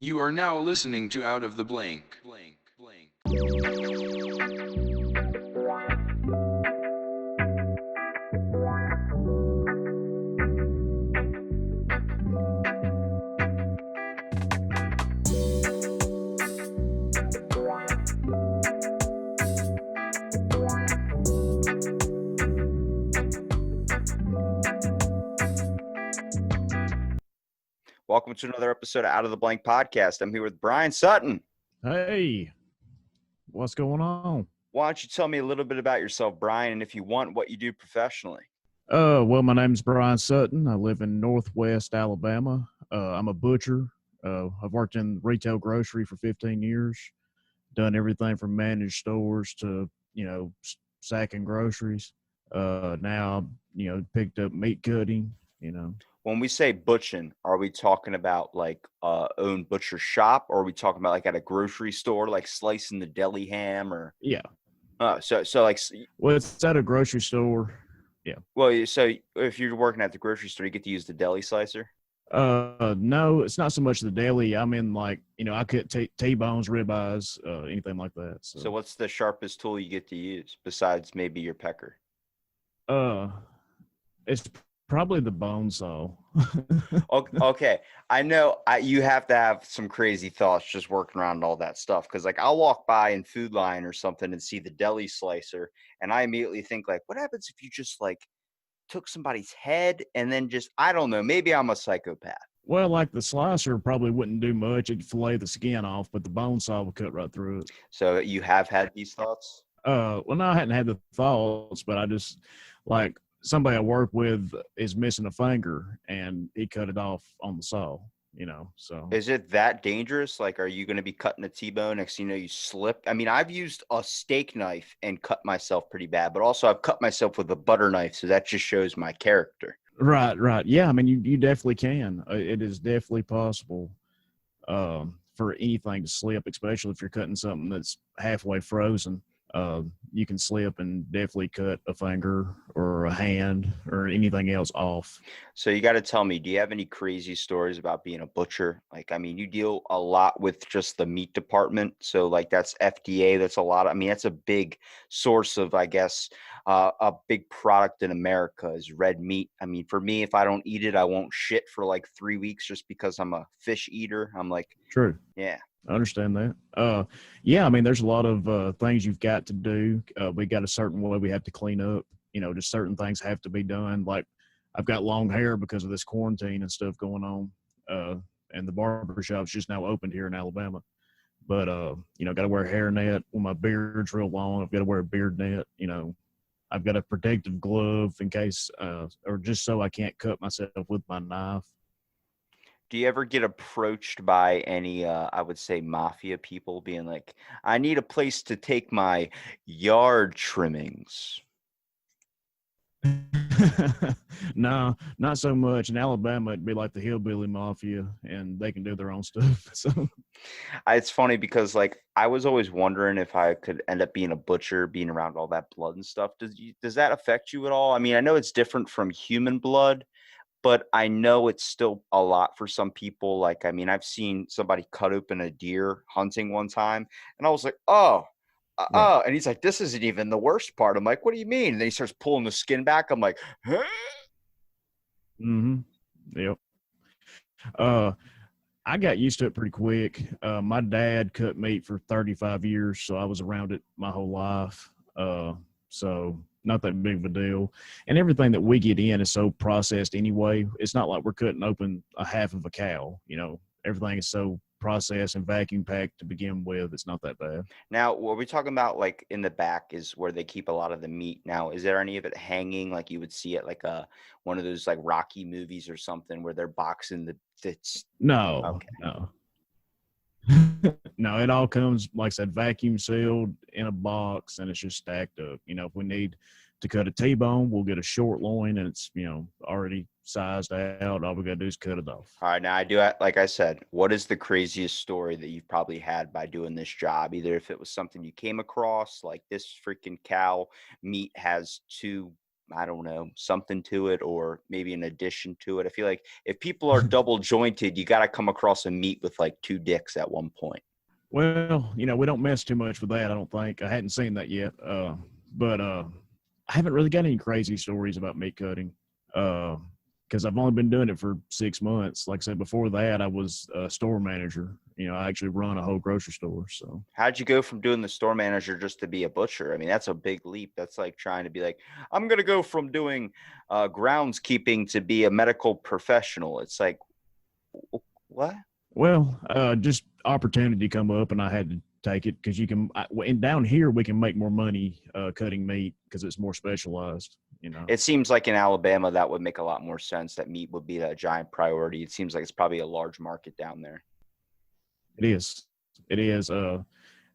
You are now listening to Out of the Blank. Welcome to another episode of Out of the Blank podcast. I'm here with Brian Sutton. Hey, what's going on? Why don't you tell me a little bit about yourself, Brian, and if you want, what you do professionally? Well, my name's Brian Sutton. I live in Northwest Alabama. I'm a butcher. I've worked in retail grocery for 15 years, done everything from managed stores to, sacking groceries. Now, picked up meat cutting. When we say butching, are we talking about like own butcher shop, or are we talking about like at a grocery store, like slicing the deli ham, or Yeah. so like Well, it's at a grocery store. Yeah. well, so if you're working at the grocery store, you get to use the deli slicer. No, it's not so much the deli. I'm in I cut T-bones, ribeyes, anything like that. So what's the sharpest tool you get to use besides maybe your pecker? It's probably the bone saw. Okay, I know you have to have some crazy thoughts just working around all that stuff, because like I'll walk by in Food Line or something and see the deli slicer, and I immediately think like, what happens if you just like took somebody's head and then just, I don't know, maybe I'm a psychopath. Well, like the slicer probably wouldn't do much. It'd fillet the skin off, but the bone saw would cut right through it. So you have had these thoughts? Well, no, I hadn't had the thoughts, but I just like somebody I work with is missing a finger, and he cut it off on the saw. So Is it that dangerous? Like, are you going to be cutting a T-bone, next thing you know, you slip? I mean, I've used a steak knife and cut myself pretty bad, but also I've cut myself with a butter knife, so that just shows my character. Right. Yeah, I mean, you definitely can. It is definitely possible for anything to slip, especially if you're cutting something that's halfway frozen. You can slip and definitely cut a finger or a hand or anything else off. So you got to tell me, do you have any crazy stories about being a butcher? Like, I mean, you deal a lot with just the meat department. So like that's FDA. That's a lot. I mean, that's a big source of, I guess, a big product in America is red meat. I mean, for me, if I don't eat it, I won't shit for like 3 weeks just because I'm a fish eater. I'm like, True. yeah. I understand that. Yeah, I mean, there's a lot of things you've got to do. We got a certain way we have to clean up. Just certain things have to be done. Like I've got long hair because of this quarantine and stuff going on. And the barber shop's just now opened here in Alabama. But, got to wear a hair net. When my beard's real long, I've got to wear a beard net. I've got a protective glove in case, or just so I can't cut myself with my knife. Do you ever get approached by any, I would say, mafia people being like, I need a place to take my yard trimmings? No, not so much. In Alabama, it'd be like the hillbilly mafia, and they can do their own stuff. So It's funny because like I was always wondering if I could end up being a butcher, being around all that blood and stuff. Does that affect you at all? I mean, I know it's different from human blood, but I know it's still a lot for some people. Like, I mean, I've seen somebody cut open a deer hunting one time, and I was like, oh, right. and he's like, this isn't even the worst part. I'm like, what do you mean? And then he starts pulling the skin back. I'm like, huh? Yep. Uh, I got used to it pretty quick. My dad cut meat for 35 years, so I was around it my whole life. So not that big of a deal. And everything that we get in is so processed anyway. It's not like we're cutting open a half of a cow. Everything is so processed and vacuum packed to begin with. It's not that bad. Now, what we're talking about, like in the back, is where they keep a lot of the meat. Now, is there any of it hanging, like you would see it, like one of those like Rocky movies or something, where they're boxing it's No, okay. no. No, it all comes, like I said, vacuum sealed in a box, and it's just stacked up. If we need to cut a T-bone, we'll get a short loin, and it's, already sized out. All we got to do is cut it off. All right, now like I said, what is the craziest story that you've probably had by doing this job? Either if it was something you came across, like this freaking cow meat has two I don't know, something to it, or maybe an addition to it. I feel like if people are double jointed, you got to come across a meat with like two dicks at one point. Well, we don't mess too much with that. I don't think I hadn't seen that yet. But I haven't really got any crazy stories about meat cutting. Because I've only been doing it for 6 months. Like I said, before that, I was a store manager. I actually run a whole grocery store. So How'd you go from doing the store manager just to be a butcher? I mean, that's a big leap. That's like trying to be like, I'm going to go from doing groundskeeping to be a medical professional. It's like, what? well, just opportunity come up, and I had to take it because and down here we can make more money cutting meat because it's more specialized. It seems like in Alabama that would make a lot more sense. That meat would be a giant priority. It seems like it's probably a large market down there. It is. It is.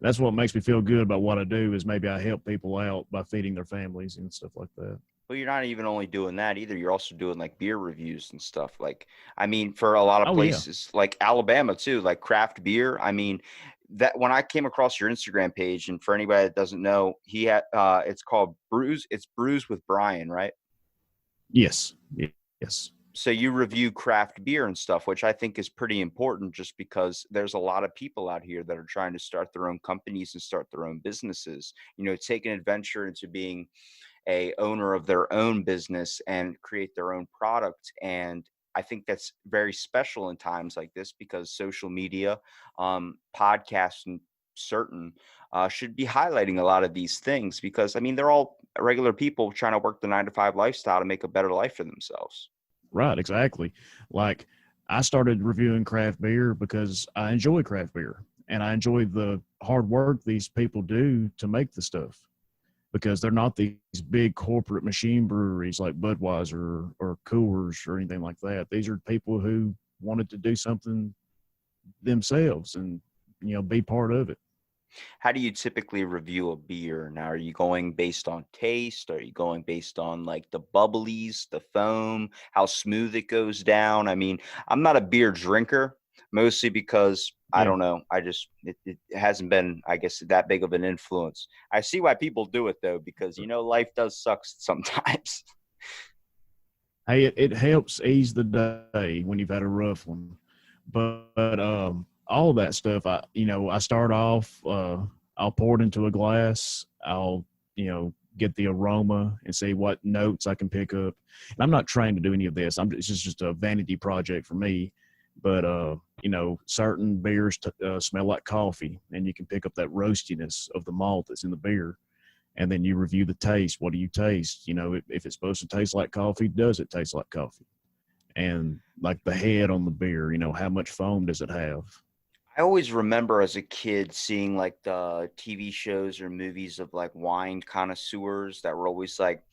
That's what makes me feel good about what I do is maybe I help people out by feeding their families and stuff like that. Well, you're not even only doing that either. You're also doing like beer reviews and stuff. Like, I mean, for a lot of Oh, yeah. places, like Alabama too, like craft beer. I mean, that when I came across your Instagram page, and for anybody that doesn't know, he had it's called Brews. It's Brews with Brian, right? Yes. Yes. So you review craft beer and stuff, which I think is pretty important just because there's a lot of people out here that are trying to start their own companies and start their own businesses, take an adventure into being a owner of their own business and create their own product. And I think that's very special in times like this because social media, podcasts, and certain should be highlighting a lot of these things because I mean they're all regular people trying to work the 9-to-5 lifestyle to make a better life for themselves. Right. Exactly. Like I started reviewing craft beer because I enjoy craft beer and I enjoy the hard work these people do to make the stuff. Because they're not these big corporate machine breweries like Budweiser or Coors or anything like that. These are people who wanted to do something themselves and, be part of it. How do you typically review a beer? Now, are you going based on taste? Are you going based on like the bubblies, the foam, how smooth it goes down? I mean, I'm not a beer drinker, mostly because I Yeah. don't know. It hasn't been, I guess, that big of an influence. I see why people do it though, because life does suck sometimes. Hey, it helps ease the day when you've had a rough one. But all of that stuff, I start off, I'll pour it into a glass. I'll, get the aroma and see what notes I can pick up. And I'm not trying to do any of this. It's just a vanity project for me. But, certain beers smell like coffee, and you can pick up that roastiness of the malt that's in the beer. And then you review the taste. What do you taste? If it's supposed to taste like coffee, does it taste like coffee? And like the head on the beer, how much foam does it have? I always remember as a kid seeing like the TV shows or movies of like wine connoisseurs that were always like,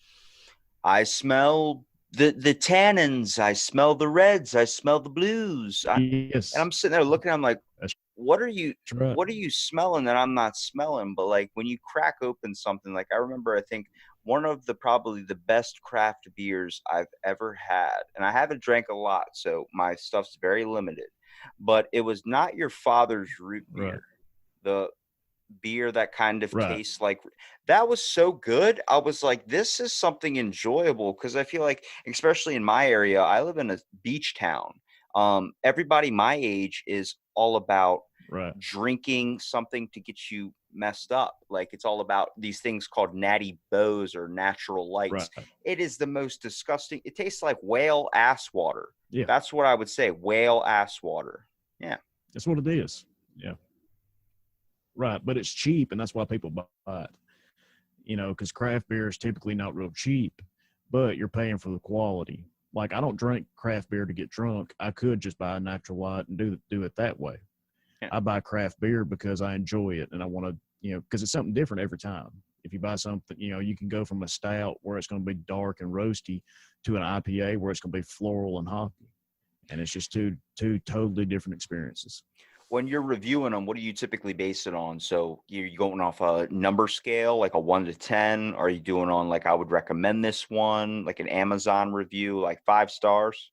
I smell the tannins, I smell the reds, I smell the blues. And Yes, I'm sitting there looking, I'm like, that's what are you right. what are you smelling that I'm not smelling? But like when you crack open something, like I remember I think one of the probably the best craft beers I've ever had, and I haven't drank a lot, so my stuff's very limited. But it was not your father's root Right, beer. The beer that kind of right, tastes like that was so good. I was like, this is something enjoyable because I feel like, especially in my area, I live in a beach town. Everybody my age is all about right, drinking something to get you messed up. Like it's all about these things called natty bows or natural lights. right. It is the most disgusting. It tastes like whale ass water. Yeah, That's what I would say. Whale ass water. Yeah. that's what it is. Yeah, right. But it's cheap, and that's why people buy it. Because craft beer is typically not real cheap, but you're paying for the quality. Like I don't drink craft beer to get drunk. I could just buy a natural light and do it that way. Yeah. I buy craft beer because I enjoy it and I want to, because it's something different every time. If you buy something, you can go from a stout where it's going to be dark and roasty to an IPA where it's going to be floral and hoppy. And it's just two totally different experiences. When you're reviewing them, what do you typically base it on? So you're going off a number scale, like a 1 to 10? Are you doing on like, I would recommend this one, like an Amazon review, like 5 stars?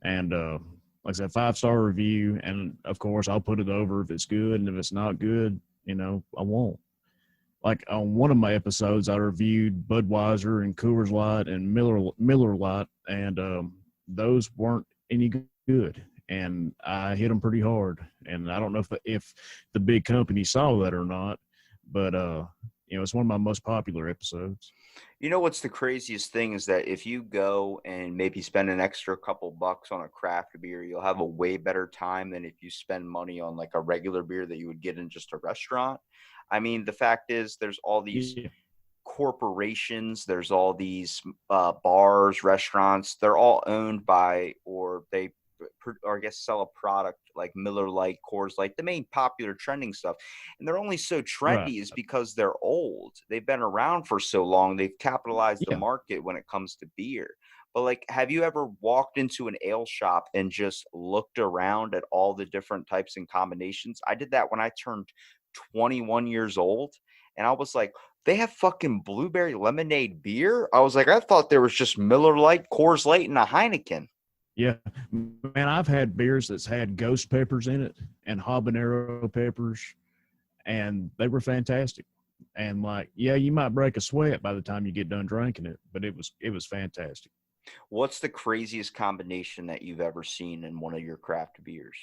And like I said, 5-star review. And of course, I'll put it over if it's good. And if it's not good, I won't. like on one of my episodes, I reviewed Budweiser and Coors Light and Miller Lite, and those weren't any good. And I hit them pretty hard. And I don't know if the big company saw that or not, but it's one of my most popular episodes. You know what's the craziest thing is that if you go and maybe spend an extra couple bucks on a craft beer, you'll have a way better time than if you spend money on like a regular beer that you would get in just a restaurant. I mean, the fact is, there's all these Yeah, corporations, there's all these bars, restaurants. They're all owned by, or they, or I guess sell a product like Miller Lite, Coors Light, the main popular trending stuff. And they're only so right. trendy is because they're old. They've been around for so long. They've capitalized the Yeah, market when it comes to beer. But like, have you ever walked into an ale shop and just looked around at all the different types and combinations? I did that when I turned 21 years old, and I was like, they have fucking blueberry lemonade beer. I was like, I thought there was just Miller Lite, Coors Light, and a Heineken. yeah. Man, I've had beers that's had ghost peppers in it and habanero peppers, and they were fantastic. And like, yeah, you might break a sweat by the time you get done drinking it, but it was fantastic. What's the craziest combination that you've ever seen in one of your craft beers?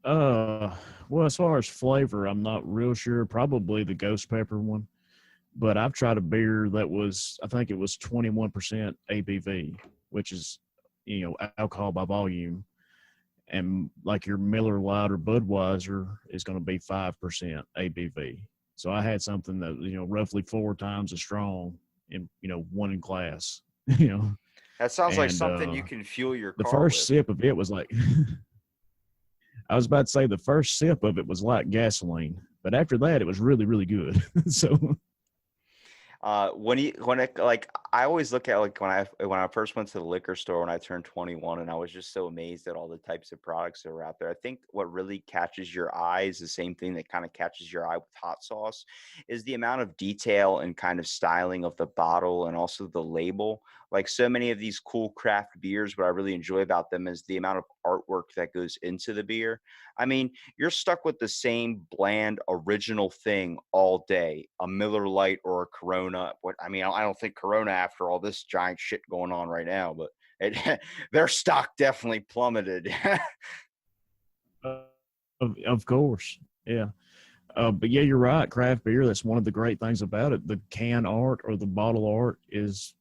Uh, well, as far as flavor, I'm not real sure. Probably the ghost pepper one, but I've tried a beer that was, I think it was 21% ABV, which is, alcohol by volume. And like your Miller Lite or Budweiser is going to be 5% ABV. So I had something that, roughly 4 times as strong in, one in class, you know, That sounds like and something you can fuel your the car first with. sip of it was like, I was about to say the first sip of it was like gasoline, but after that, it was really, really good. So, Like, I always look at like when I first went to the liquor store when I turned 21, and I was just so amazed at all the types of products that were out there. I think what really catches your eye is the same thing that kind of catches your eye with hot sauce, is the amount of detail and kind of styling of the bottle and also the label. Like, so many of these cool craft beers, what I really enjoy about them is the amount of artwork that goes into the beer. I mean, you're stuck with the same bland original thing all day, a Miller Lite or a Corona. What I mean, I don't think Corona, after all this giant shit going on right now, but their stock definitely plummeted. uh, of course, yeah. But yeah, you're right. Craft beer, that's one of the great things about it. The can art or the bottle art is,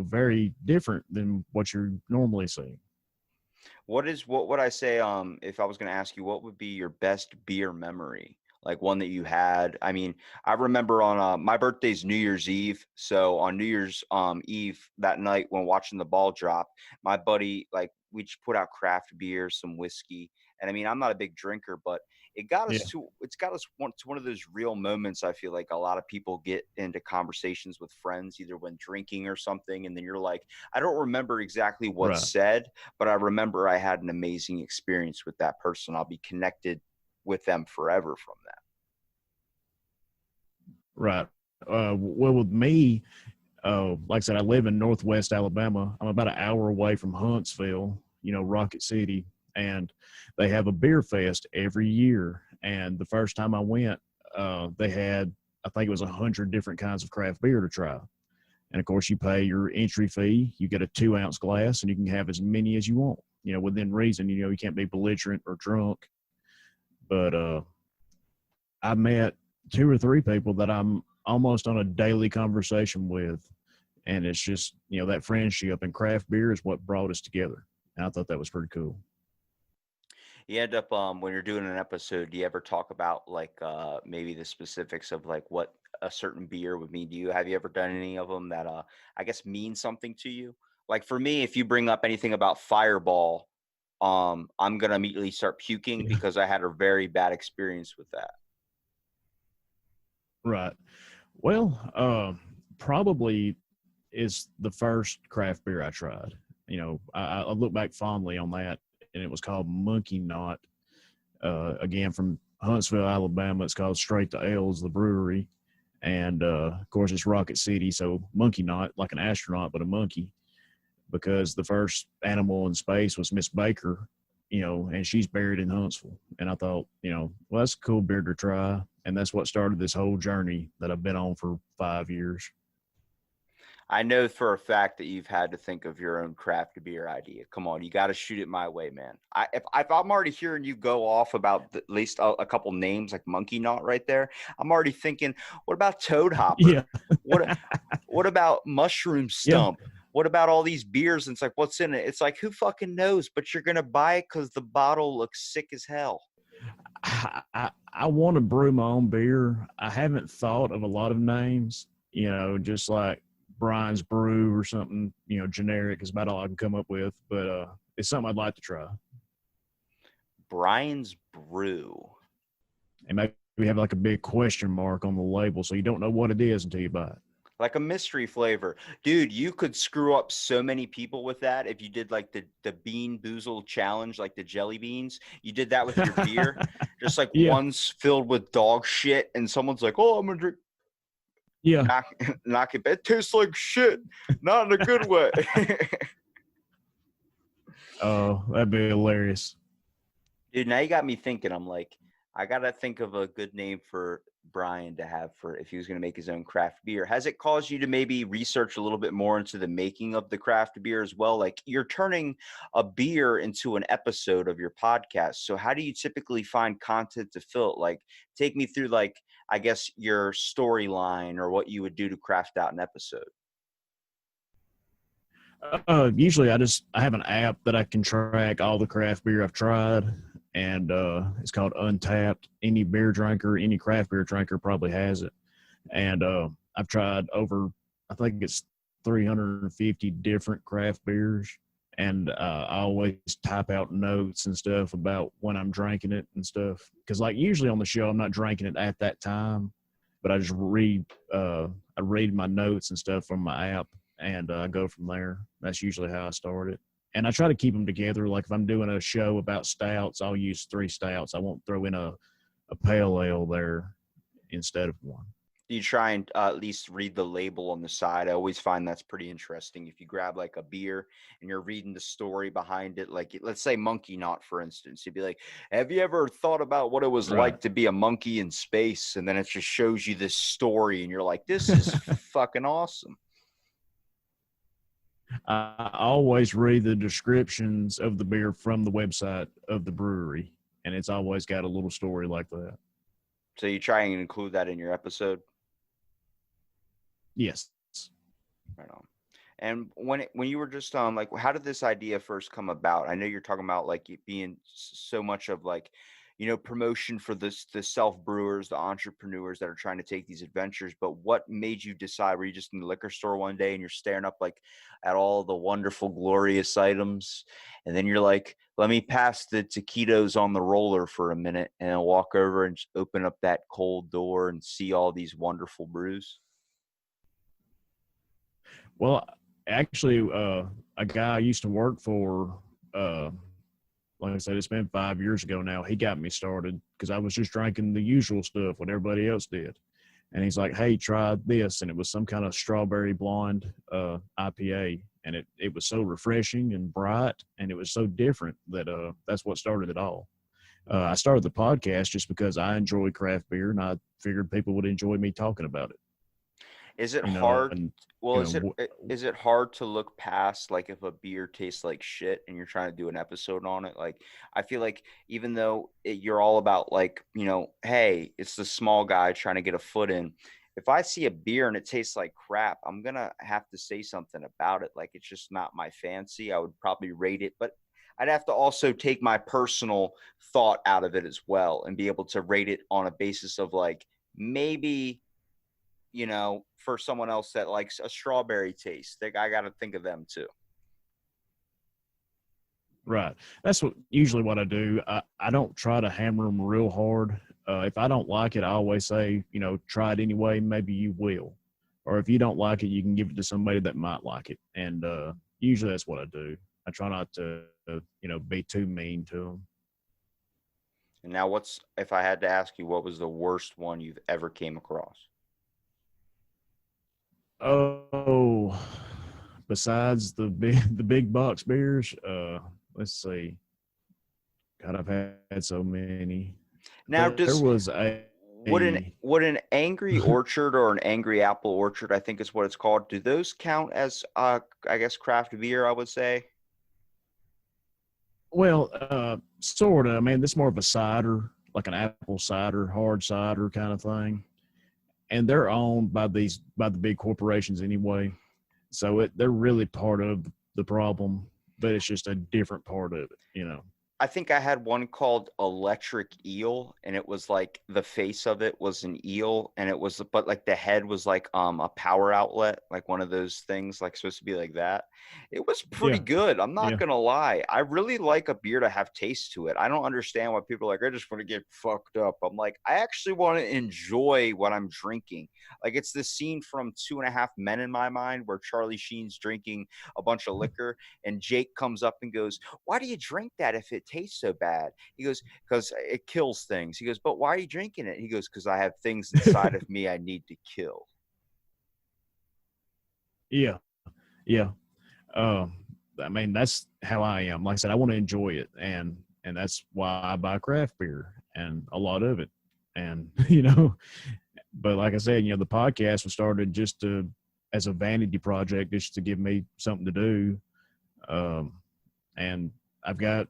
very different than what you're normally seeing. What would I say, if I was going to ask you, what would be your best beer memory? Like, one that you had. I mean, I remember on my birthday's New Year's Eve. So on New Year's Eve that night when watching the ball drop, my buddy, like, we just put out craft beer, some whiskey. And I mean, I'm not a big drinker, but Yeah, it's got us to one of those real moments. I feel like a lot of people get into conversations with friends either when drinking or something, and then you're like, I don't remember exactly what's right, said, but I remember I had an amazing experience with that person. I'll be connected with them forever from that. right. Well, with me, like I said, I live in Northwest Alabama. I'm about an hour away from Huntsville, Rocket City, and they have a beer fest every year. And the first time I went, they had, I think it was 100 different kinds of craft beer to try. And of course, you pay your entry fee. You get a 2-ounce glass, and you can have as many as you want. Within reason. You can't be belligerent or drunk. But I met 2 or 3 people that I'm almost on a daily conversation with, and it's just that friendship and craft beer is what brought us together. And I thought that was pretty cool. You end up, when you're doing an episode, do you ever talk about like maybe the specifics of like what a certain beer would mean to you? Have you ever done any of them that I guess mean something to you? Like, for me, if you bring up anything about Fireball, I'm gonna immediately start puking Yeah, because I had a very bad experience with that. right. Well, probably is the first craft beer I tried. I look back fondly on that, and it was called Monkey Knot. Again, from Huntsville, Alabama. It's called Straight to Ales, the brewery. And of course, it's Rocket City. So Monkey Knot, like an astronaut, but a monkey, because the first animal in space was Miss Baker, and she's buried in Huntsville. And I thought, well, that's a cool beer to try. And that's what started this whole journey that I've been on for 5 years. I know for a fact that you've had to think of your own craft beer idea. Come on, you got to shoot it my way, man. If I'm already hearing you go off about at least a couple names like Monkey Knot right there, I'm already thinking, what about Toad Hopper? Yeah. What about Mushroom Stump? What about all these beers? And it's like, what's in it? It's like, who fucking knows? But you're gonna buy it because the bottle looks sick as hell. I want to brew my own beer. I haven't thought of a lot of names, just like Brian's Brew or something, generic is about all I can come up with. But it's something I'd like to try. Brian's Brew. And maybe we have like a big question mark on the label, so you don't know what it is until you buy it. Like a mystery flavor. Dude, you could screw up so many people with that if you did like the Bean Boozled challenge, like the jelly beans. You did that with your beer. Just like one's filled with dog shit and someone's like, oh, I'm going to drink. Yeah. Knock it. It tastes like shit. Not in a good way. Oh, that'd be hilarious. Dude, now you got me thinking. I'm like, I got to think of a good name for Brian to have for if he was going to make his own craft beer. Has it caused you to maybe research a little bit more into the making of the craft beer as well? Like you're turning a beer into an episode of your podcast. So how do you typically find content to fill it? Like take me through like, I guess your storyline or what you would do to craft out an episode. Usually I have an app that I can track all the craft beer I've tried. And it's called Untapped. Any beer drinker, any craft beer drinker probably has it. And I've tried over, I think it's 350 different craft beers. And I always type out notes and stuff about when I'm drinking it and stuff. Because like usually on the show, I'm not drinking it at that time, but I just read my notes and stuff from my app and I go from there. That's usually how I start it. And I try to keep them together. Like if I'm doing a show about stouts, I'll use 3 stouts. I won't throw in a pale ale there instead of one. Do you try and at least read the label on the side? I always find that's pretty interesting. If you grab like a beer and you're reading the story behind it, like let's say Monkey Knot, for instance, you'd be like, have you ever thought about what it was like to be a monkey in space? And then it just shows you this story and you're like, this is fucking awesome. I always read the descriptions of the beer from the website of the brewery, and it's always got a little story like that. So you try and include that in your episode? Yes. Right on. And when you were just like, how did this idea first come about? I know you're talking about like it being so much of like, promotion for the self brewers, the entrepreneurs that are trying to take these adventures. But what made you decide? Were you just in the liquor store one day and you're staring up like at all the wonderful, glorious items, and then you're like, let me pass the taquitos on the roller for a minute and then walk over and just open up that cold door and see all these wonderful brews? Well, actually, a guy I used to work for, like I said, it's been 5 years ago now. He got me started because I was just drinking the usual stuff, what everybody else did. And he's like, hey, try this. And it was some kind of strawberry blonde IPA. And it was so refreshing and bright, and it was so different that that's what started it all. I started the podcast just because I enjoy craft beer, and I figured people would enjoy me talking about it. Is it hard? Is it hard to look past like if a beer tastes like shit and you're trying to do an episode on it? Like, I feel like even though you're all about like, hey, it's the small guy trying to get a foot in. If I see a beer and it tastes like crap, I'm going to have to say something about it. Like, it's just not my fancy. I would probably rate it, but I'd have to also take my personal thought out of it as well and be able to rate it on a basis of like, maybe, for someone else that likes a strawberry taste, I got to think of them too. Right. That's usually what I do. I don't try to hammer them real hard. If I don't like it, I always say, try it anyway. Maybe you will. Or if you don't like it, you can give it to somebody that might like it. And usually that's what I do. I try not to, be too mean to them. And now if I had to ask you, what was the worst one you've ever came across? Oh, besides the big box beers, let's see. God, I've had so many. Now, Would an angry orchard or an angry apple orchard, I think is what it's called, do those count as I guess craft beer, I would say? Well, sort of. I mean, this is more of a cider, like an apple cider, hard cider kind of thing. And they're owned by the big corporations anyway. So they're really part of the problem, but it's just a different part of it, you know. I think I had one called Electric Eel, and it was like the face of it was an eel, and it was, but like the head was like a power outlet, like one of those things, like supposed to be like that. It was pretty Yeah, good. I'm not yeah. gonna lie. I really like a beer to have taste to it. I don't understand why people are like, I just want to get fucked up. I'm like, I actually want to enjoy what I'm drinking. Like it's the scene from Two and a Half Men in my mind where Charlie Sheen's drinking a bunch of liquor, and Jake comes up and goes, why do you drink that if it tastes so bad? He goes, because it kills things. He goes, but why are you drinking it? He goes, because I have things inside of me I need to kill. Yeah, yeah. I mean, that's how I am. Like I said, I want to enjoy it, and that's why I buy craft beer and a lot of it. And you know, but like I said, you know, the podcast was started just to as a vanity project, just to give me something to do. And I've got,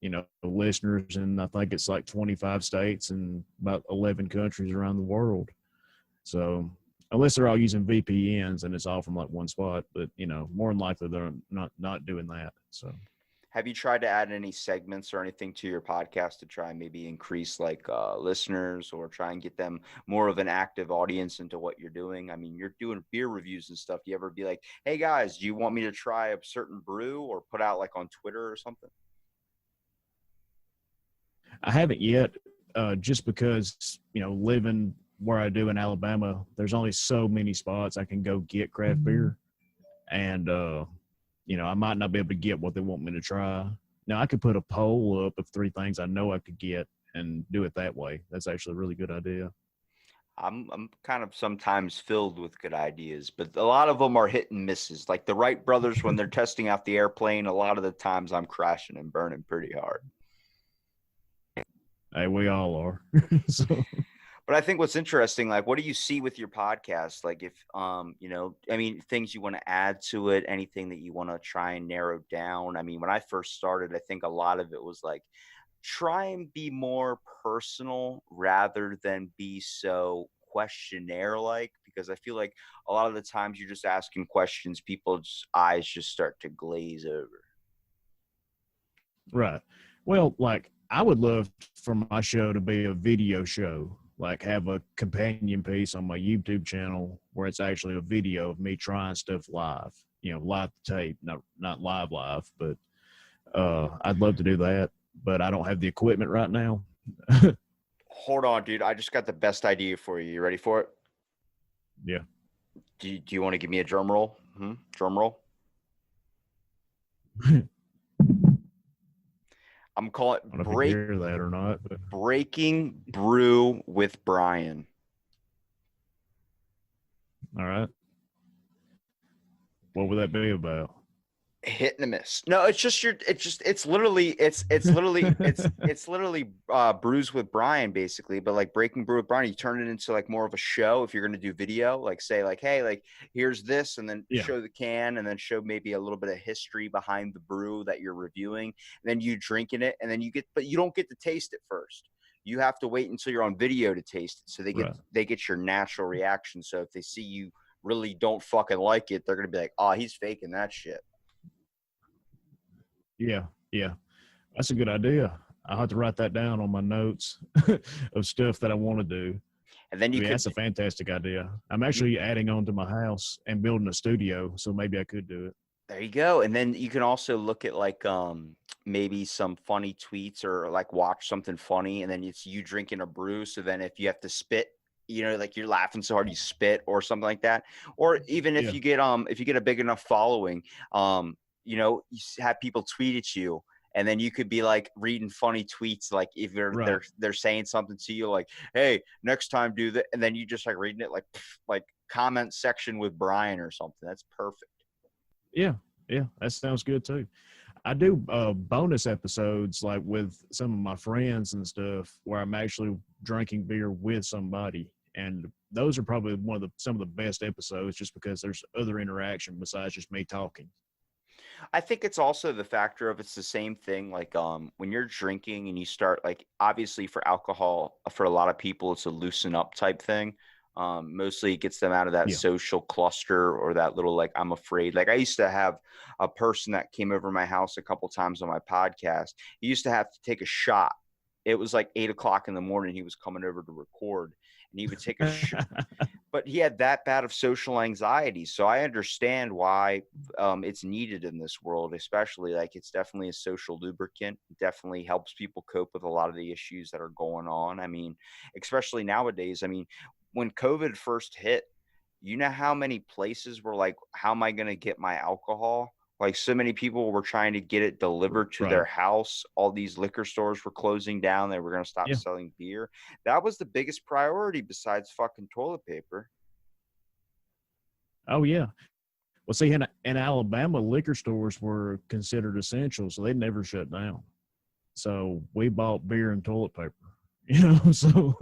you know, listeners in I think it's like 25 states and about 11 countries around the world. So unless they're all using VPNs and it's all from like one spot, but you know, more than likely they're not doing that. So Have you tried to add any segments or anything to your podcast to try and maybe increase like listeners or try and get them more of an active audience into what you're doing? I mean, you're doing beer reviews and stuff. Do you ever be like, hey guys, do you want me to try a certain brew or put out like on Twitter or something? I haven't yet, just because, you know, living where I do in Alabama, there's only so many spots I can go get craft beer. And, you know, I might not be able to get what they want me to try. Now, I could put a poll up of 3 things I know I could get and do it that way. That's actually a really good idea. I'm kind of sometimes filled with good ideas, but a lot of them are hit and misses. Like the Wright brothers, when they're testing out the airplane, a lot of the times I'm crashing and burning pretty hard. Hey, we all are. So, But I think what's interesting, like, what do you see with your podcast? Like, if, you know, I mean, things you want to add to it, anything that you want to try and narrow down. I mean, when I first started, I think a lot of it was like, try and be more personal rather than be so questionnaire like, because I feel like a lot of the times you're just asking questions, people's eyes just start to glaze over. right. Well, like, I would love for my show to be a video show, like have a companion piece on my YouTube channel where it's actually a video of me trying stuff live, you know, live tape, not live, but I'd love to do that, but I don't have the equipment right now. Hold on, dude. I just got the best idea for you. You ready for it? Yeah. Do you want to give me a drum roll? Drum roll. I'm calling I don't know if you hear that or not, but Breaking Brew with Brian. all right. What would that be about? Hit and a miss. No, it's literally brews with Brian basically, but like Breaking Brew with Brian, you turn it into like more of a show. If you're going to do video, like say like, hey, like here's this, and then show the can, and then show maybe a little bit of history behind the brew that you're reviewing, and then you drinking it, and then but you don't get to taste it first. You have to wait until you're on video to taste it, so they get your natural reaction. So if they see you really don't fucking like it, they're going to be like, oh, he's faking that shit. Yeah. That's a good idea. I'll have to write that down on my notes of stuff that I want to do. And then that's a fantastic idea. I'm actually adding on to my house and building a studio, so maybe I could do it. There you go. And then you can also look at like maybe some funny tweets or like watch something funny, and then it's you drinking a brew. So then if you have to spit, you know, like you're laughing so hard you spit or something like that. Or even if you get a big enough following, you know, you have people tweet at you, and then you could be like reading funny tweets, like if they're saying something to you, like, "Hey, next time do that," and then you just like reading it, like comment section with Brian or something. That's perfect. Yeah, that sounds good too. I do bonus episodes like with some of my friends and stuff where I'm actually drinking beer with somebody, and those are probably some of the best episodes just because there's other interaction besides just me talking. I think it's also the factor of it's the same thing. Like when you're drinking and you start like obviously for alcohol, for a lot of people, it's a loosen up type thing. Mostly it gets them out of that Yeah. social cluster or that little like I'm afraid. Like I used to have a person that came over my house a couple times on my podcast. He used to have to take a shot. It was like 8 o'clock in the morning. He was coming over to record, and he would take a shot, but he had that bad of social anxiety. So I understand why it's needed in this world, especially like it's definitely a social lubricant. It definitely helps people cope with a lot of the issues that are going on. I mean, especially nowadays. I mean, when COVID first hit, you know how many places were like, how am I going to get my alcohol? Like so many people were trying to get it delivered to their Right. house. All these liquor stores were closing down. They were going to stop Yeah. selling beer. That was the biggest priority besides fucking toilet paper. Oh yeah. Well, see, in Alabama, liquor stores were considered essential, so they never shut down. So we bought beer and toilet paper. So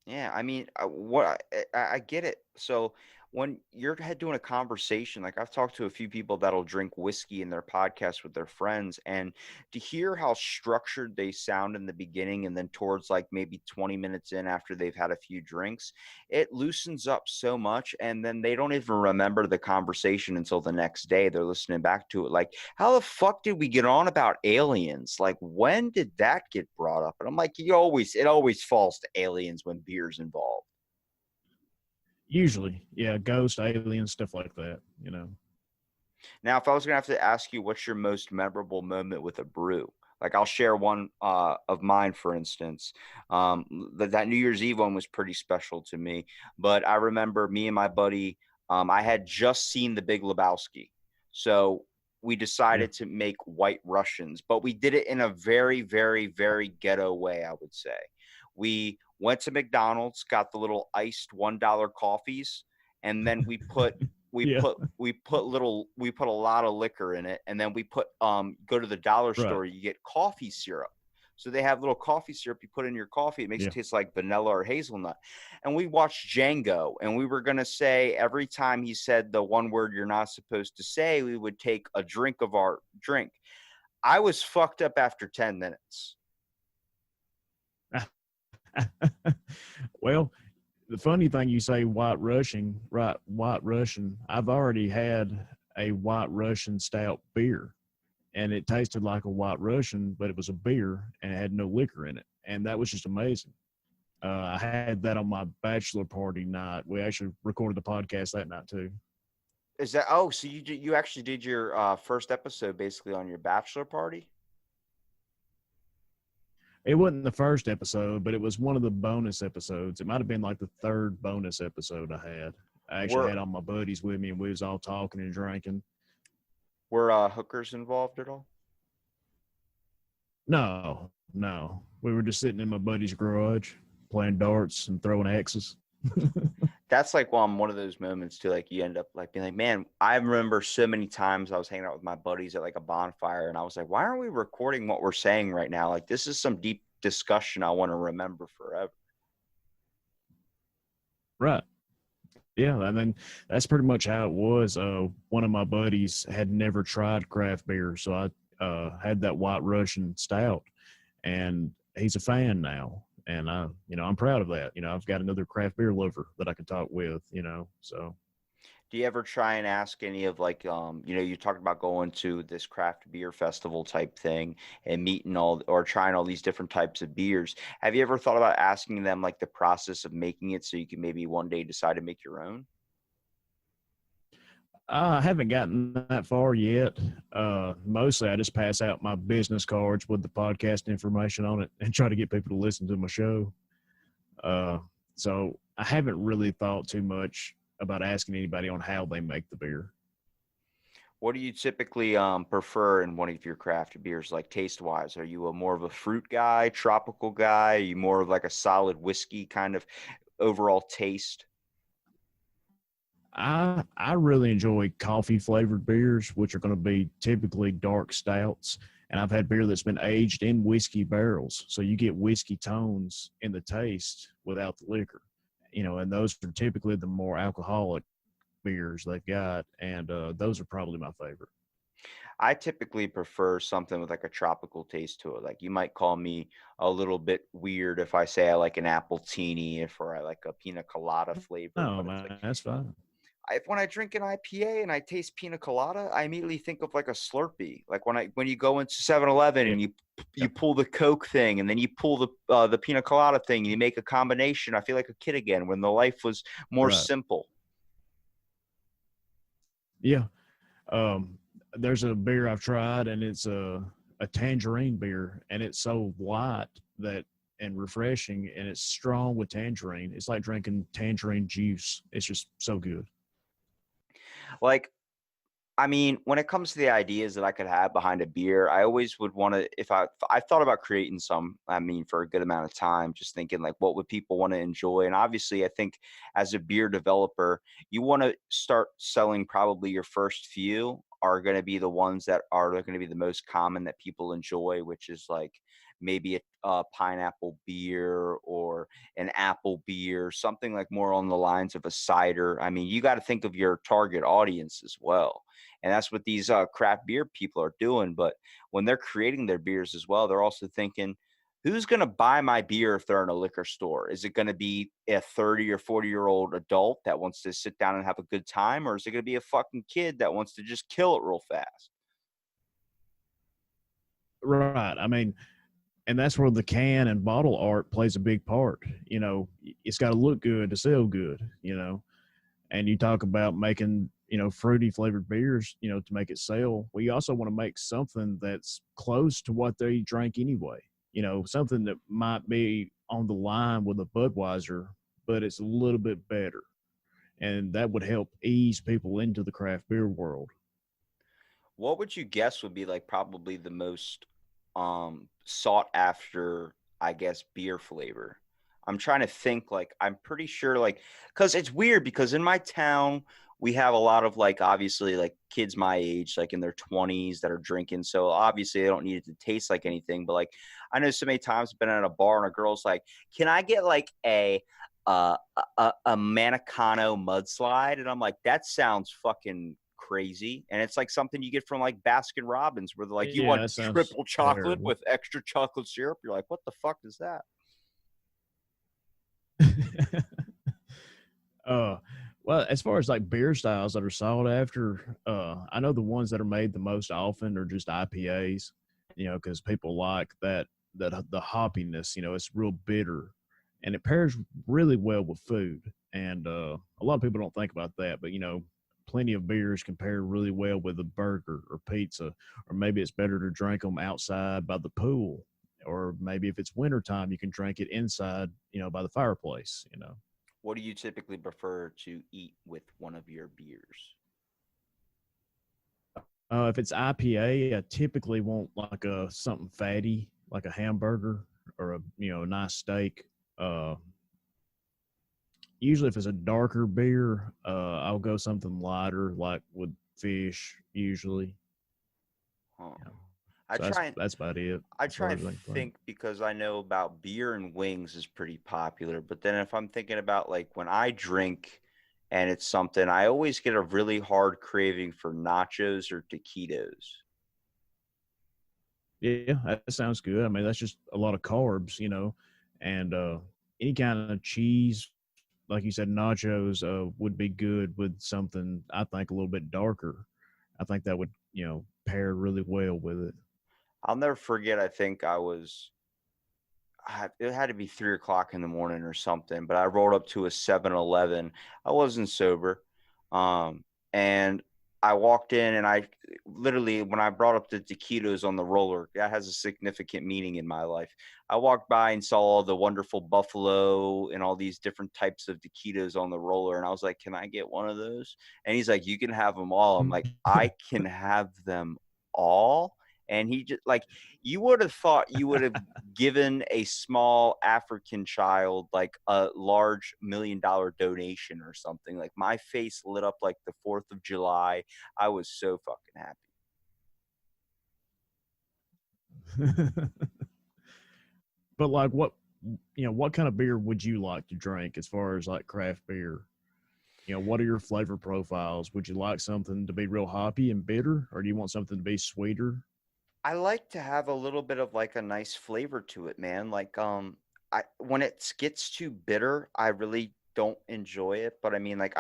Yeah, I mean, I get it. So when you're doing a conversation, like I've talked to a few people that'll drink whiskey in their podcast with their friends, and to hear how structured they sound in the beginning, and then towards like maybe 20 minutes in after they've had a few drinks, it loosens up so much, and then they don't even remember the conversation until the next day. They're listening back to it, like, how the fuck did we get on about aliens? Like, when did that get brought up? And I'm like, it always falls to aliens when beer's involved. usually, yeah, ghost, aliens, stuff like that. Now, if I was gonna have to ask you, what's your most memorable moment with a brew? Like, I'll share one of mine, for instance. That New Year's Eve one was pretty special to me. But I remember me and my buddy. I had just seen The Big Lebowski, so we Yeah. decided to make White Russians, but we did it in a very, very, very ghetto way, I would say. We went to McDonald's, got the little iced $1 coffees, and then Yeah. we put a lot of liquor in it, and then we put go to the dollar Right. store, you get coffee syrup. So they have little coffee syrup you put in your coffee. It makes Yeah. it taste like vanilla or hazelnut. And we watched Django, and we were going to say every time he said the one word you're not supposed to say, we would take a drink of our drink. I was fucked up after 10 minutes. Well, the funny thing you say White Russian, right? White Russian. I've already had a White Russian stout beer, and it tasted like a White Russian, but it was a beer and it had no liquor in it, and that was just amazing. I had that on my bachelor party night. We actually recorded the podcast that night too. Is that so you actually did your first episode basically on your bachelor party? It wasn't the first episode, but it was one of the bonus episodes. It might have been like the third bonus episode I had. I actually Were had all my buddies with me, and we was all talking and drinking. were hookers involved at all? No, no. We were just sitting in my buddy's garage playing darts and throwing axes. That's like one of those moments too. Like you end up like being like, man, I remember so many times I was hanging out with my buddies at like a bonfire, and I was like, why aren't we recording what we're saying right now? Like this is some deep discussion I want to remember forever. Right. Yeah, I mean that's pretty much how it was. One of my buddies had never tried craft beer, so I had that White Russian stout, and he's a fan now. And I'm proud of that. I've got another craft beer lover that I can talk with. So Do you ever try and ask any of like, you talked about going to this craft beer festival type thing and meeting all or trying all these different types of beers. Have you ever thought about asking them like the process of making it so you can maybe one day decide to make your own? I haven't gotten that far yet. Mostly, I just pass out my business cards with the podcast information on it and try to get people to listen to my show. So I haven't really thought too much about asking anybody on how they make the beer. What do you typically prefer in one of your craft beers, like taste wise? Are you a more of a fruit guy, tropical guy? Are you more of like a solid whiskey kind of overall taste? I really enjoy coffee flavored beers, which are going to be typically dark stouts. And I've had beer that's been aged in whiskey barrels, so you get whiskey tones in the taste without the liquor. And those are typically the more alcoholic beers they've got, and those are probably my favorite. I typically prefer something with like a tropical taste to it. Like you might call me a little bit weird if I say I like an apple teeny, if or I like a pina colada flavor. No, But it's like man, that's fine. if when I drink an IPA and I taste pina colada, I immediately think of like a Slurpee. Like when you go into 7-Eleven Yeah, and you pull the Coke thing and then you pull the pina colada thing and you make a combination. I feel like a kid again when the life was more right. simple. Yeah. Um, there's a beer I've tried, and it's a tangerine beer, and it's so light that and refreshing, and it's strong with tangerine. It's like drinking tangerine juice. It's just so good. Like I mean, when it comes to the ideas that I could have behind a beer, I always would want to, if I thought about creating some, I mean, for a good amount of time, just thinking like, what would people want to enjoy? And obviously, I think as a beer developer, you want to start selling probably your first few are going to be the ones that are going to be the most common that people enjoy, which is like maybe a pineapple beer or an apple beer, something like more on the lines of a cider. I mean, you got to think of your target audience as well, and that's what these craft beer people are doing. But when they're creating their beers as well, they're also thinking, who's going to buy my beer if they're in a liquor store? Is it going to be a 30 or 40-year-old adult that wants to sit down and have a good time, or is it going to be a fucking kid that wants to just kill it real fast? Right. I mean, and that's where the can and bottle art plays a big part. It's got to look good to sell good. And you talk about making fruity flavored beers to make it sell. We also want to make something that's close to what they drank anyway. Something that might be on the line with a Budweiser, but it's a little bit better, and that would help ease people into the craft beer world. What would you guess would be like probably the most sought after, I guess, beer flavor? I'm trying to think, like I'm pretty sure like cuz it's weird because in my town we have a lot of like obviously like kids my age like in their 20s that are drinking, so obviously they don't need it to taste like anything, but like I know so many times I've been at a bar and a girl's like, "Can I get like a Manicano mudslide?" And I'm like, "That sounds fucking crazy." And it's like something you get from like Baskin Robbins where they're like, "You Yeah, want that sounds triple chocolate terrible. with extra chocolate syrup?" You're like, "What the fuck is that?" uh, well, as far as like beer styles that are sought after, I know the ones that are made the most often are just IPAs. Because people like that the hoppiness. It's real bitter, and it pairs really well with food. And a lot of people don't think about that, but plenty of beers can pair really well with a burger or pizza, or maybe it's better to drink them outside by the pool, or maybe if it's wintertime, you can drink it inside, by the fireplace. What do you typically prefer to eat with one of your beers? If it's IPA, I typically want like a something fatty, like a hamburger or a nice steak. Uh, Usually, if it's a darker beer, I'll go something lighter, like with fish. Usually, Huh. yeah. I So that's try and that's about it I as try far and as I can think. think because I know about beer and wings is pretty popular, but then if I'm thinking about like when I drink and it's something, I always get a really hard craving for nachos or taquitos. Yeah, that sounds good. I mean, that's just a lot of carbs, and any kind of cheese, like you said, nachos would be good with something I think a little bit darker. I think that would pair really well with it. I'll never forget, I think it had to be 3 o'clock in the morning or something, but I rolled up to a 7-Eleven. I wasn't sober. Um, and I walked in and I literally, when I brought up the taquitos on the roller, that has a significant meaning in my life. I walked by and saw all the wonderful buffalo and all these different types of taquitos on the roller. And I was like, "Can I get one of those?" And he's like, "You can have them all." I'm like, "I can have them all?" And he just like, you would have thought you would have given a small African child like a large $1 million donation or something. Like my face lit up like the 4th of July. I was so fucking happy. But like, what kind of beer would you like to drink as far as like craft beer? What are your flavor profiles? Would you like something to be real hoppy and bitter, or do you want something to be sweeter? I like to have a little bit of like a nice flavor to it, man. Like, I when it gets too bitter, I really don't enjoy it. But I mean, like,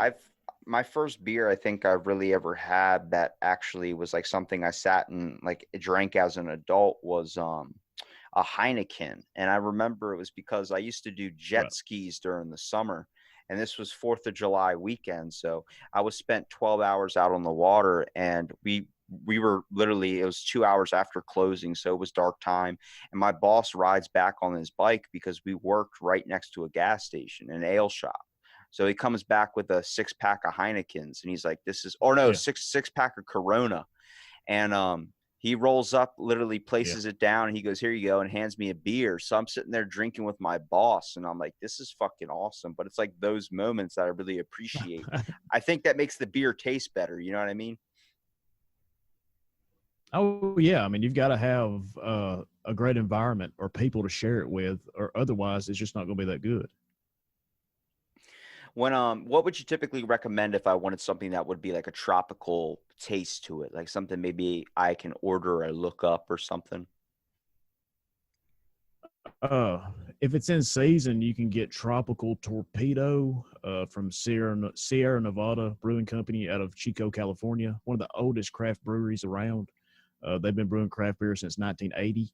my first beer I think I've really ever had that actually was like something I sat and like drank as an adult was a Heineken. And I remember it was because I used to do jet Right. skis during the summer. And this was 4th of July weekend. So I was spent 12 hours out on the water, and we were literally, it was 2 hours after closing. So it was dark time. And my boss rides back on his bike because we worked right next to a gas station, an ale shop. So he comes back with a 6-pack of Heinekens, and he's like, this is, or no, Yeah. six-pack of Corona. And he rolls up, literally Yeah. places it down, and he goes, here you go, and hands me a beer. So I'm sitting there drinking with my boss, and I'm like, this is fucking awesome. But it's like those moments that I really appreciate. I think that makes the beer taste better. You know what I mean? Oh yeah, I mean you've got to have a great environment or people to share it with, or otherwise it's just not going to be that good. When what would you typically recommend if I wanted something that would be like a tropical taste to it, like something maybe I can order or look up or something? Uh, if it's in season, you can get Tropical Torpedo from Sierra Nevada Brewing Company out of Chico, California, one of the oldest craft breweries around. They've been brewing craft beer since 1980.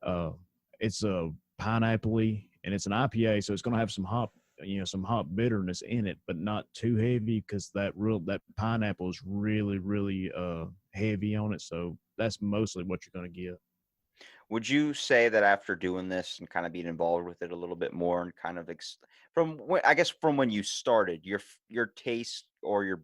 Uh, it's a pineapple-y, and it's an IPA, so it's going to have some hop bitterness in it, but not too heavy because that pineapple is really, really heavy on it. So that's mostly what you're going to get. Would you say that after doing this and kind of being involved with it a little bit more and kind of from when, I guess from when you started, your taste or your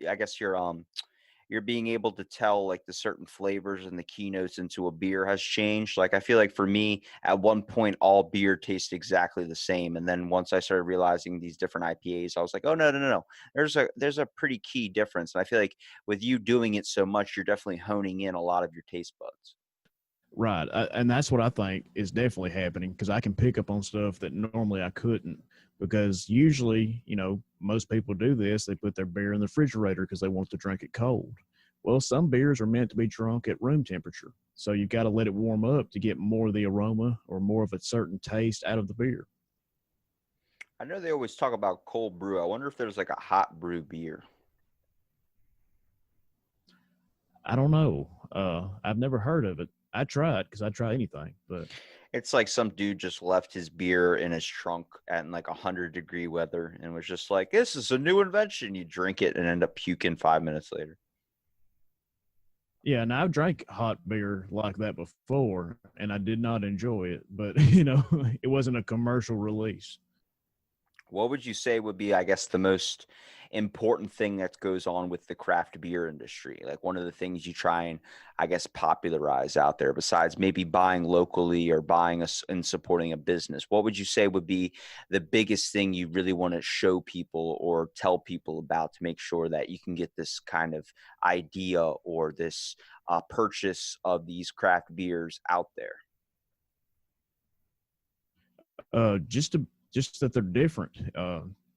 I guess you're being able to tell like the certain flavors and the keynotes into a beer has changed? Like I feel like for me, at one point, all beer tastes exactly the same, and then once I started realizing these different IPAs, I was like, oh no, no, no, no. There's a pretty key difference, and I feel like with you doing it so much, you're definitely honing in a lot of your taste buds. Right. And that's what I think is definitely happening because I can pick up on stuff that normally I couldn't. Because usually, most people do this. They put their beer in the refrigerator because they want to drink it cold. Well, some beers are meant to be drunk at room temperature. So you've got to let it warm up to get more of the aroma or more of a certain taste out of the beer. I know they always talk about cold brew. I wonder if there's like a hot brew beer. I don't know. I've never heard of it. I tried because I try anything, but It's like some dude just left his beer in his trunk at like 100-degree weather and was just like, this is a new invention. You drink it and end up puking 5 minutes later. yeah, and I've drank hot beer like that before, and I did not enjoy it. But it wasn't a commercial release. What would you say would be, I guess, the most important thing that goes on with the craft beer industry? Like one of the things you try and, I guess, popularize out there besides maybe buying locally or buying us and supporting a business. What would you say would be the biggest thing you really want to show people or tell people about to make sure that you can get this kind of idea or this purchase of these craft beers out there? Just that they're different.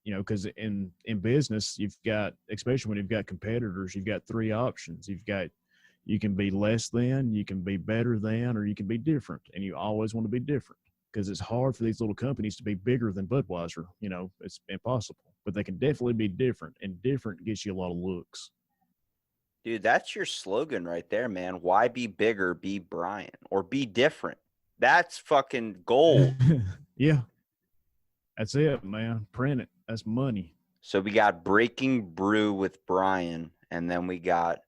Because in business, you've got, especially when you've got competitors, you've got three options. You can be less than, you can be better than, or you can be different, and you always want to be different because it's hard for these little companies to be bigger than Budweiser. It's impossible, but they can definitely be different, and different gets you a lot of looks. Dude, that's your slogan right there, man. Why be bigger, be Brian, or be different. That's fucking gold. Yeah, that's it, man. Print it. That's money. So we got Breaking Brew with Brian, and then we got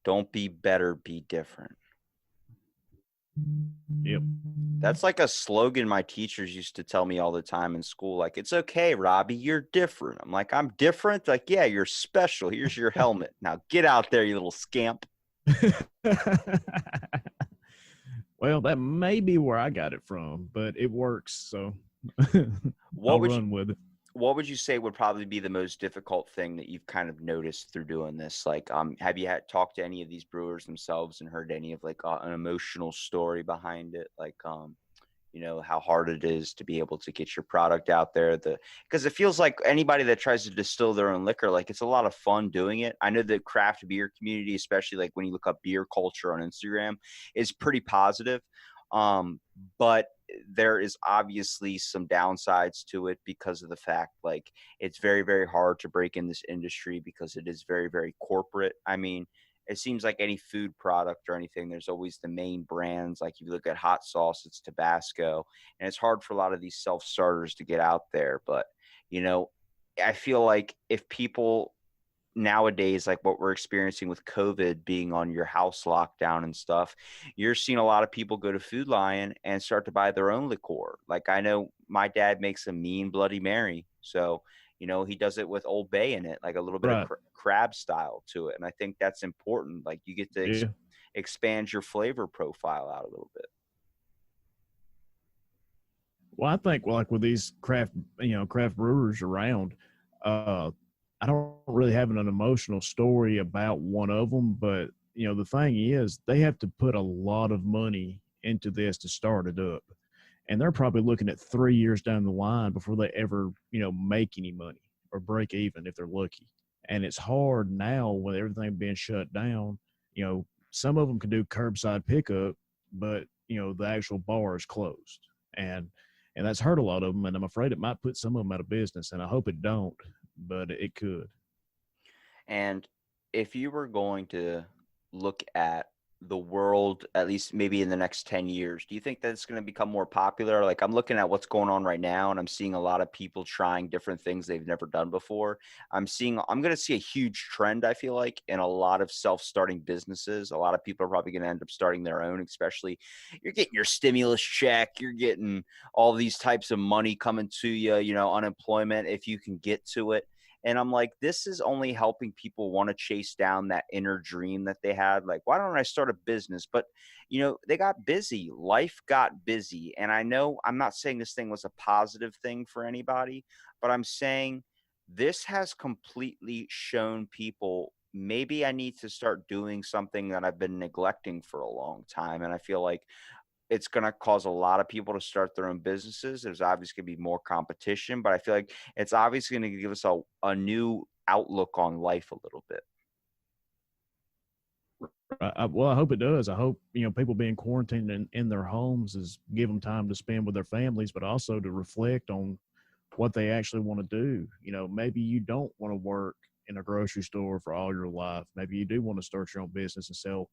Don't Be Better, Be Different. Yep. That's like a slogan my teachers used to tell me all the time in school. Like, it's okay, Robbie, you're different. I'm like, I'm different? Like, yeah, you're special. Here's your helmet. Now get out there, you little scamp. Well, that may be where I got it from, but it works, so What I'll would you run with it. what would you say would probably be the most difficult thing that you've kind of noticed through doing this? Like, have you had talked to any of these brewers themselves and heard any of like an emotional story behind it? Like, how hard it is to be able to get your product out there. Because it feels like anybody that tries to distill their own liquor, like it's a lot of fun doing it. I know the craft beer community, especially like when you look up beer culture on Instagram, is pretty positive. Um, but there is obviously some downsides to it because of the fact like it's very, very hard to break in this industry because it is very, very corporate. I mean, it seems like any food product or anything, there's always the main brands. Like if you look at hot sauce, it's Tabasco, and it's hard for a lot of these self starters to get out there. But, you know, I feel like if people nowadays, like what we're experiencing with COVID being on your house lockdown and stuff, you're seeing a lot of people go to Food Lion and start to buy their own liqueur. Like I know my dad makes a mean Bloody Mary. So, he does it with Old Bay in it, like a little bit of Right. crab style to it. And I think that's important. Like you get to Yeah. expand your flavor profile out a little bit. Well, I think like with these craft brewers around, uh, I don't really have an emotional story about one of them, but the thing is, they have to put a lot of money into this to start it up, and they're probably looking at 3 years down the line before they ever make any money or break even if they're lucky. And it's hard now with everything being shut down. Some of them can do curbside pickup, but the actual bar is closed, and that's hurt a lot of them. And I'm afraid it might put some of them out of business. And I hope it don't, but it could. And if you were going to look at the world, at least maybe in the next 10 years, do you think that it's going to become more popular? Like I'm looking at what's going on right now and I'm seeing a lot of people trying different things they've never done before. I'm going to see a huge trend, I feel like, in a lot of self-starting businesses. A lot of people are probably going to end up starting their own, especially you're getting your stimulus check, you're getting all these types of money coming to you, unemployment if you can get to it. And I'm like, this is only helping people want to chase down that inner dream that they had. Like, why don't I start a business? But, they got busy. Life got busy. And I know I'm not saying this thing was a positive thing for anybody, but I'm saying this has completely shown people maybe I need to start doing something that I've been neglecting for a long time. And I feel like it's going to cause a lot of people to start their own businesses. There's obviously going to be more competition, but I feel like it's obviously going to give us a new outlook on life a little bit. Well, I hope it does. I hope people being quarantined in their homes is give them time to spend with their families, but also to reflect on what they actually want to do. Maybe you don't want to work in a grocery store for all your life. Maybe you do want to start your own business and sell,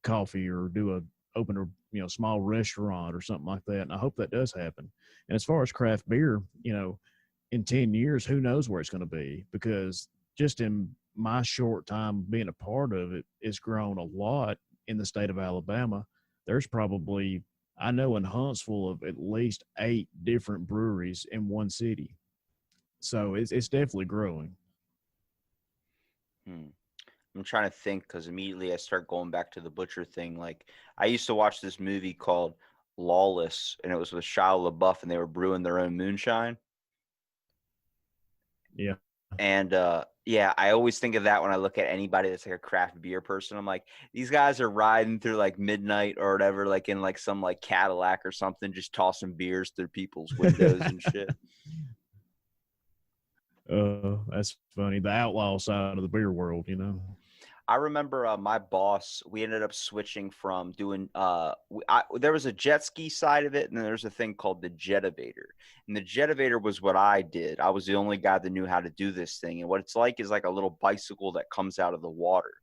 coffee or open a small restaurant or something like that. And I hope that does happen. And as far as craft beer, in 10 years, who knows where it's going to be, because just in my short time being a part of it, it's grown a lot in the state of Alabama. There's probably, I know in Huntsville, of at least 8 different breweries in one city. So it's definitely growing. Hmm. I'm trying to think because immediately I start going back to the butcher thing. Like I used to watch this movie called Lawless, and it was with Shia LaBeouf, and they were brewing their own moonshine. Yeah. And yeah, I always think of that when I look at anybody that's like a craft beer person. I'm like, these guys are riding through like midnight or whatever, like in like some like Cadillac or something, just tossing beers through people's windows and shit. That's funny. The outlaw side of the beer world. I remember my boss, we ended up switching from doing there was a jet ski side of it, and then there's a thing called the jetivator. And the jetivator was what I did. I was the only guy that knew how to do this thing. And what it's like is like a little bicycle that comes out of the water.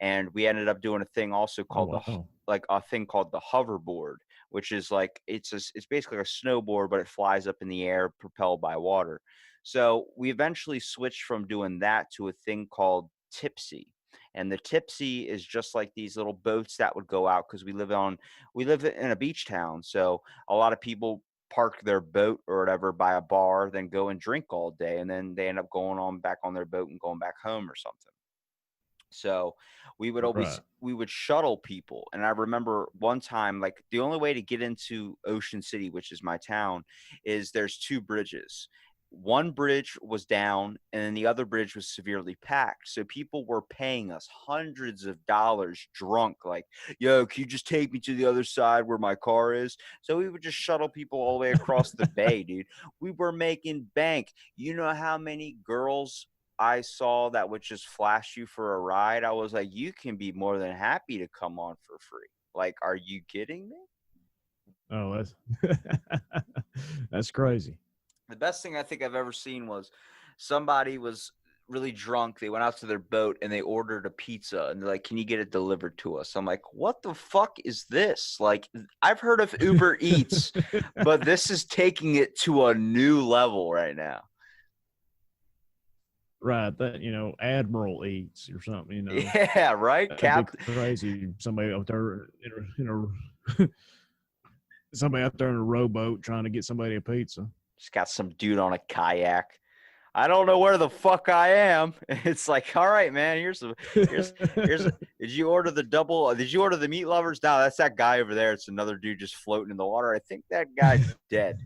And we ended up doing a thing also Oh, called wow. like a thing called the hoverboard, which is like it's basically like a snowboard, but it flies up in the air propelled by water. So we eventually switched from doing that to a thing called tipsy. And the tipsy is just like these little boats that would go out because we live in a beach town. So a lot of people park their boat or whatever by a bar, then go and drink all day, and then they end up going on back on their boat and going back home or something. So Right. we would shuttle people. And I remember one time, like the only way to get into Ocean City, which is my town, is there's two bridges. One bridge was down and then the other bridge was severely packed. So people were paying us hundreds of dollars drunk, like, yo, can you just take me to the other side where my car is? So we would just shuttle people all the way across the bay, dude. We were making bank. You know how many girls I saw that would just flash you for a ride? I was like, you can be more than happy to come on for free. Like, are you kidding me? Oh, that's that's crazy. The best thing I think I've ever seen was somebody was really drunk. They went out to their boat and they ordered a pizza and they're like, can you get it delivered to us? I'm like, what the fuck is this? Like, I've heard of Uber Eats, but this is taking it to a new level right now. Right, that Admiral eats or something. Yeah, right? That'd be Cap. crazy. Somebody out there somebody out there in a rowboat trying to get somebody a pizza. Just got some dude on a kayak. I don't know where the fuck I am. It's like, all right, man, here's did you order the double? Did you order the meat lovers? No, that's that guy over there. It's another dude just floating in the water. I think that guy's dead.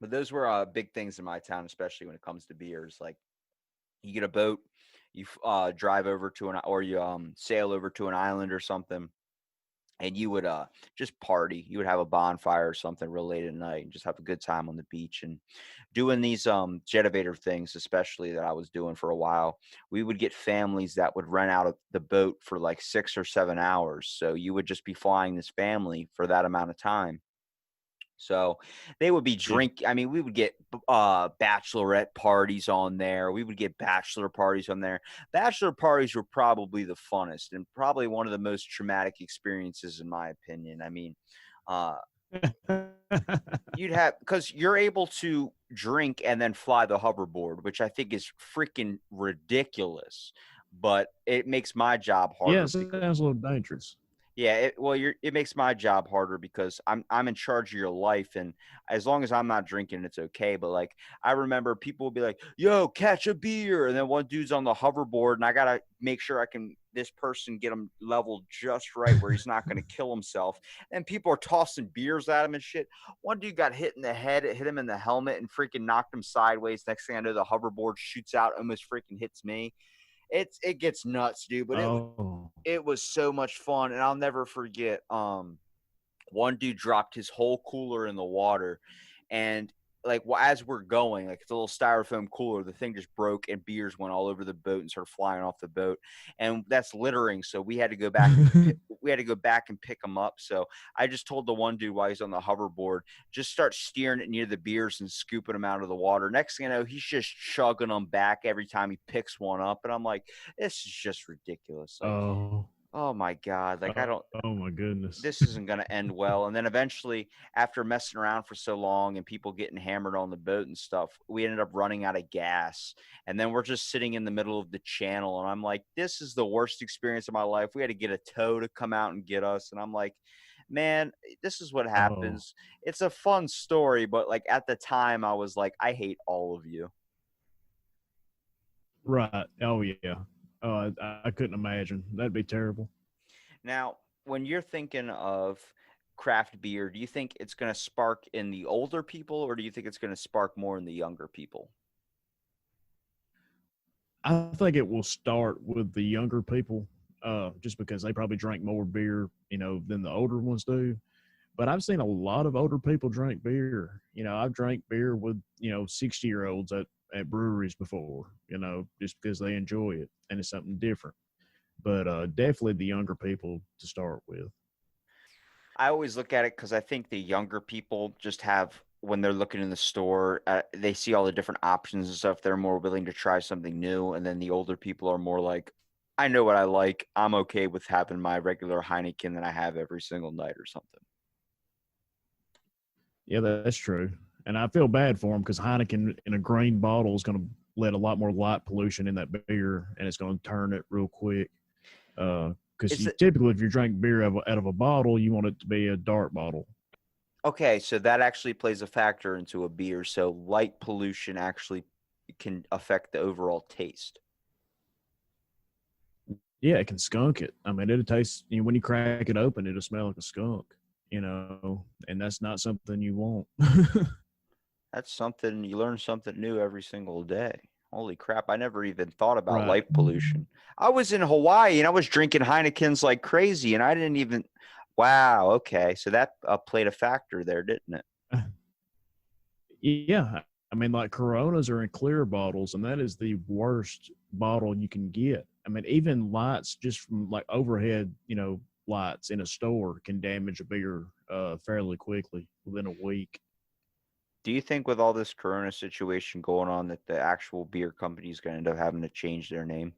But those were big things in my town, especially when it comes to beers. Like you get a boat, you drive over to or you sail over to an island or something, and you would just party. You would have a bonfire or something real late at night and just have a good time on the beach and doing these jetivator things, especially that I was doing for a while. We would get families that would rent out of the boat for like 6 or 7 hours. So you would just be flying this family for that amount of time. So they would be Yeah. drink. I mean, we would get bachelorette parties on there. We would get bachelor parties on there. Bachelor parties were probably the funnest and probably one of the most traumatic experiences, in my opinion. I mean, uh, you'd have because you're able to drink and then fly the hoverboard, which I think is freaking ridiculous. But it makes my job Yeah, it harder because sounds a little dangerous. yeah, it makes my job harder because I'm in charge of your life, and as long as I'm not drinking, it's okay. But like I remember people would be like, "Yo, catch a beer," and then one dude's on the hoverboard, and I gotta make sure I can this person get him leveled just right where he's not gonna kill himself. And people are tossing beers at him and shit. One dude got hit in the head, it hit him in the helmet, and freaking knocked him sideways. Next thing I know, the hoverboard shoots out, almost freaking hits me. It gets nuts, dude. But Oh, it was so much fun, and I'll never forget. One dude dropped his whole cooler in the water, and like as we're going, like it's a little styrofoam cooler, the thing just broke, and beers went all over the boat and started flying off the boat, and that's littering. So we had to go back and we had to go back and pick them up. So I just told the one dude while he's on the hoverboard, just start steering it near the beers and scooping them out of the water. Next thing I know, he's just chugging them back every time he picks one up, and I'm like, this is just ridiculous. Like, oh, oh my God, like I don't oh my goodness. this isn't going to end well. And then eventually, after messing around for so long and people getting hammered on the boat and stuff, we ended up running out of gas. And then we're just sitting in the middle of the channel. And I'm like, this is the worst experience of my life. We had to get a tow to come out and get us. And I'm like, man, this is what Oh, happens. It's a fun story. But like at the time, I was like, I hate all of you. right. Oh yeah. Oh, I couldn't imagine. That'd be terrible. Now, when you're thinking of craft beer, do you think it's going to spark in the older people or do you think it's going to spark more in the younger people? I think it will start with the younger people, just because they probably drink more beer, than the older ones do. But I've seen a lot of older people drink beer. I've drank beer with 60-year-olds at breweries before. Just because they enjoy it and it's something different. But definitely the younger people to start with. I always look at it because I think the younger people just have, when they're looking in the store, they see all the different options and stuff. They're more willing to try something new. And then the older people are more like, I know what I like. I'm okay with having my regular Heineken that I have every single night or something. Yeah, that's true. And I feel bad for them because Heineken in a green bottle is going to let a lot more light pollution in that beer, and it's going to turn it real quick. Because It's typically, if you drink beer out of a bottle, you want it to be a dark bottle. okay. So that actually plays a factor into a beer. So light pollution actually can affect the overall taste. Yeah, it can skunk it. I mean, it'll taste, when you crack it open, it'll smell like a skunk, and that's not something you want. That's something, you learn something new every single day. Holy crap. I never even thought about Right. light pollution. I was in Hawaii and I was drinking Heinekens like crazy and I didn't even, wow. Okay. So that played a factor there, didn't it? Yeah. I mean, like Coronas are in clear bottles, and that is the worst bottle you can get. I mean, even lights just from like overhead, lights in a store can damage a beer fairly quickly within a week. Do you think with all this Corona situation going on that the actual beer company is going to end up having to change their name?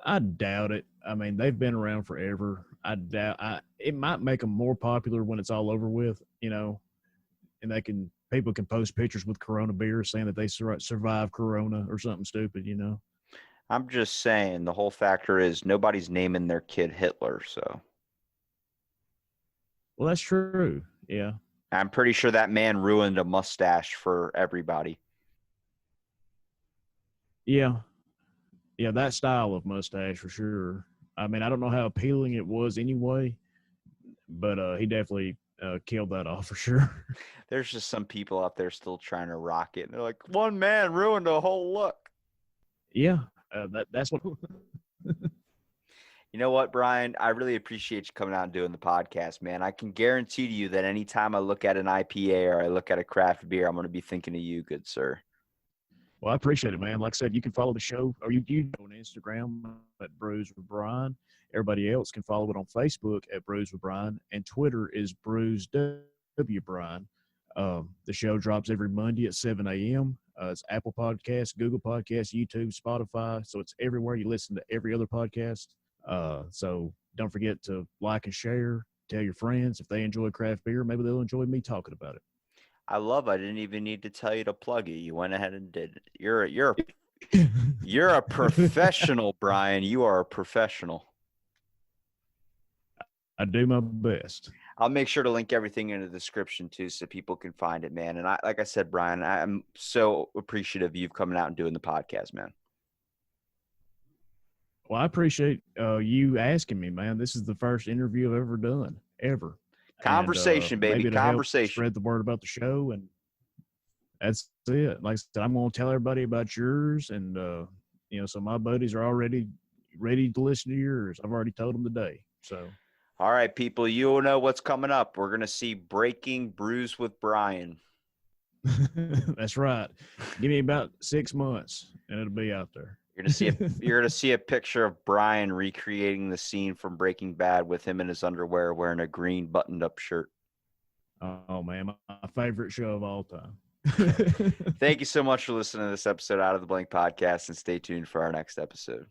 I doubt it. I mean, they've been around forever. It might make them more popular when it's all over with, and people can post pictures with Corona beer saying that they survived Corona or something stupid, I'm just saying the whole factor is nobody's naming their kid Hitler. So Well, that's true. Yeah. I'm pretty sure that man ruined a mustache for everybody. Yeah. Yeah, that style of mustache for sure. I mean, I don't know how appealing it was anyway, but he definitely killed that off for sure. There's just some people out there still trying to rock it. And they're like, one man ruined a whole look. Yeah, that's what. You know what, Brian? I really appreciate you coming out and doing the podcast, man. I can guarantee to you that anytime I look at an IPA or I look at a craft beer, I'm going to be thinking of you, good sir. Well, I appreciate it, man. Like I said, you can follow the show, or you on Instagram at Brews with Brian. Everybody else can follow it on Facebook at Brews with Brian, and Twitter is Brews W Brian. The show drops every Monday at 7 a.m. It's Apple Podcasts, Google Podcasts, YouTube, Spotify. So it's everywhere you listen to every other podcast. So don't forget to like and share. Tell your friends if they enjoy craft beer. Maybe they'll enjoy me talking about it. I love. I didn't even need to tell you to plug it. You went ahead and did it. You're a professional, Brian. You are a professional. I do my best. I'll make sure to link everything in the description too, so people can find it, man. And like I said, Brian, I'm so appreciative of you coming out and doing the podcast, man. Well, I appreciate you asking me, man. This is the first interview I've ever done, ever. Conversation, baby. Conversation. Spread the word about the show, and that's it. Like I said, I'm going to tell everybody about yours, and so my buddies are already ready to listen to yours. I've already told them today. So, all right, people, you will know what's coming up. We're gonna see Breaking Brews with Brian. That's right. Give me about 6 months, and it'll be out there. You're gonna see a picture of Brian recreating the scene from Breaking Bad with him in his underwear wearing a green buttoned-up shirt. Oh man, my favorite show of all time. Thank you so much for listening to this episode Out of the Blank podcast, and stay tuned for our next episode.